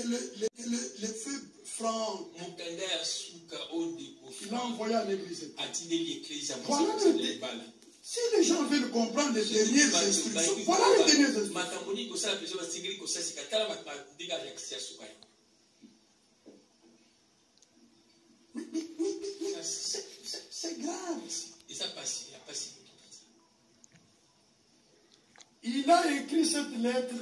le feu franc, il a envoyé à l'église. Voilà si les gens veulent comprendre les dernières instructions, voilà les dernières instructions. C'est grave. Il a écrit cette lettre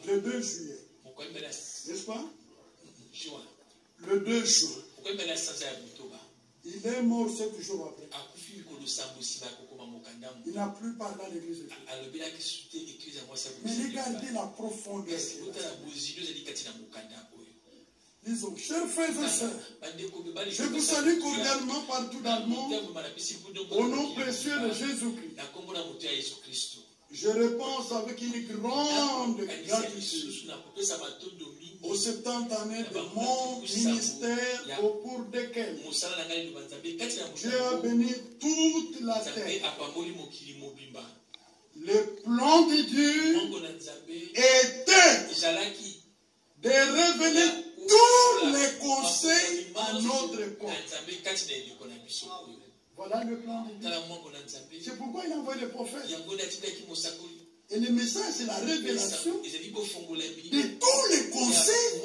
le 2 juillet. N'est-ce pas? Le 2 juin. Il est mort 7 jours après. Il n'a plus parlé à l'église. Mais regardez la profondeur. Disons, chers frères et sœurs, je vous salue cordialement partout dans le monde, au nom précieux de Jésus-Christ. Je réponds avec une grande gratitude aux 70 années de mon ministère au cours desquelles Dieu a béni toute la terre. Le plan de Dieu était de révéler tous les conseils à notre compte. Voilà le plan de Dieu. C'est pourquoi il envoie les prophètes. Et le message, c'est la révélation de tous les conseils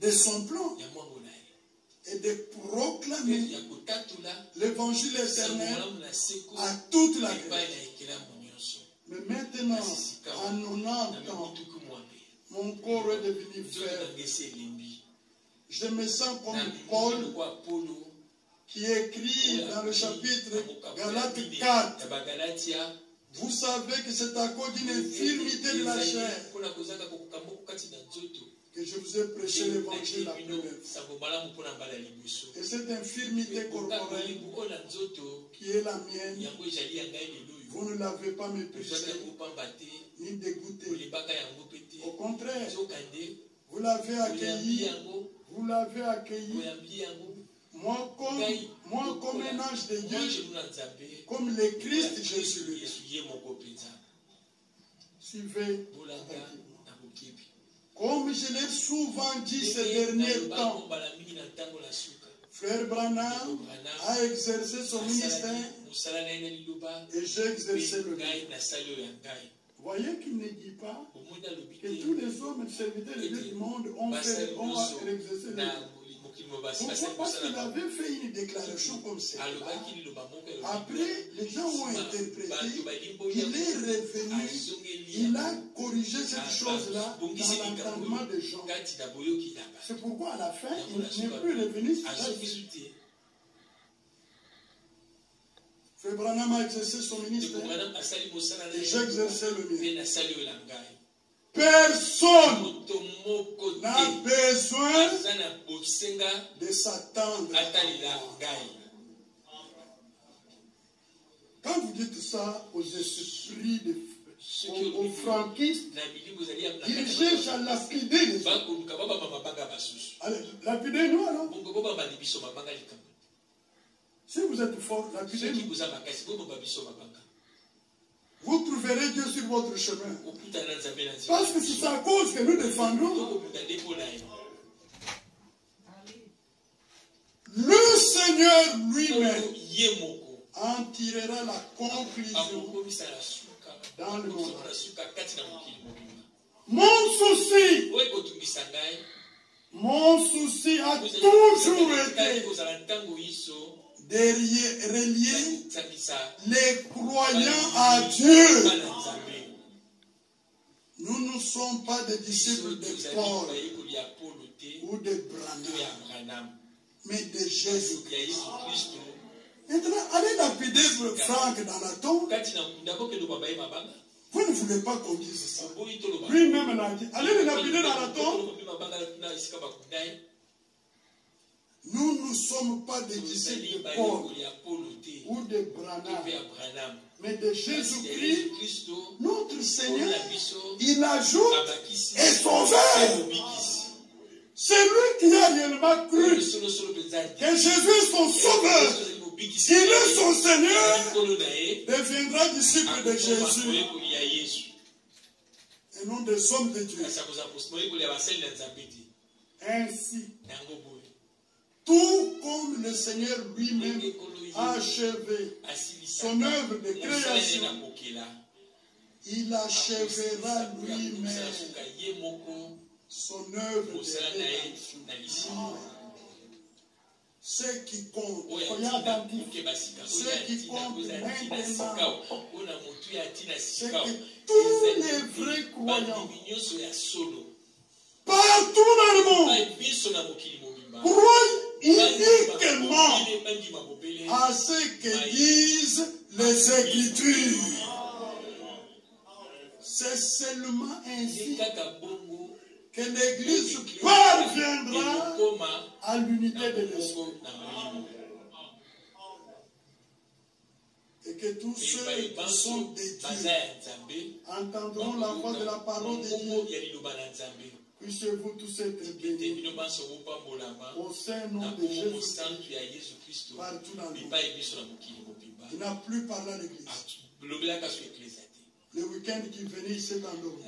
de son plan. Et de proclamer l'évangile éternel à toute la terre. Mais maintenant, en 90 ans, mon corps est devenu faible. Je me sens comme Paul qui écrit dans le chapitre Galates 4. Vous savez que c'est à cause d'une infirmité de la chair que je vous ai prêché l'évangile la première fois. Et cette infirmité corporelle qui est la mienne, vous ne l'avez pas méprisée ni dégoûtée. Au contraire, vous l'avez accueilli. Vous l'avez accueilli. Moi, comme un ange de Dieu, comme le Christ Jésus. Suivez. Comme je l'ai souvent dit ces derniers temps, Frère Branham a exercé son ministère et j'ai exercé le mien. Voyez qu'il ne dit pas que tous les hommes serviteurs de Dieu du monde ont exercé le mien. Pourquoi? Parce qu'il avait fait une déclaration comme ça. Après, les gens ont interprété, il est revenu, il a corrigé cette chose-là dans l'entendement des gens. C'est pourquoi à la fin, il n'est plus revenu sur ça. Frère Branham a exercé son ministère et j'ai exercé le mien. Personne n'a besoin de s'attendre. Quand vous dites ça aux esprits, aux franquistes, ils cherchent à lapider les gens. Allez, lapider nous alors. Si vous êtes fort, lapidez-nous. Vous trouverez Dieu sur votre chemin. Parce que c'est à cause que nous défendons. Le Seigneur lui-même en tirera la conclusion dans le monde. Mon souci a toujours été de relier les croyants à Dieu. Nous ne sommes pas des disciples de Paul ou de Branham, mais de Jésus-Christ. Maintenant, allez lapider Franck dans la tombe. Vous ne voulez pas qu'on dise ça. Lui-même l'a dit. Allez le lapider dans la tombe. Nous ne sommes pas des disciples de Paul ou de Branham, mais de Jésus-Christ, notre Seigneur. Il ajoute et sauveur. C'est lui qui a réellement cru que Jésus est son sauveur. Il est son Seigneur, deviendra disciple de Jésus. et non des hommes de Dieu. Ainsi, tout comme le Seigneur lui-même a achevé son œuvre de création, il achèvera lui-même son œuvre de rédemption. Ce qui compte, ce qui compte maintenant, c'est que tous les vrais croyants, partout dans le monde, croient uniquement à ce que disent les Écritures. C'est seulement ainsi que l'Église parviendra à l'unité de l'Esprit. Et que tous ceux qui sont de Dieu entendront la voix de la parole de Dieu. Puissiez-vous tous être bénis au Saint-Nom de Jésus, partout dans le monde. Il n'a plus parlé à l'Église. Le week-end qui venait, il s'est endormi.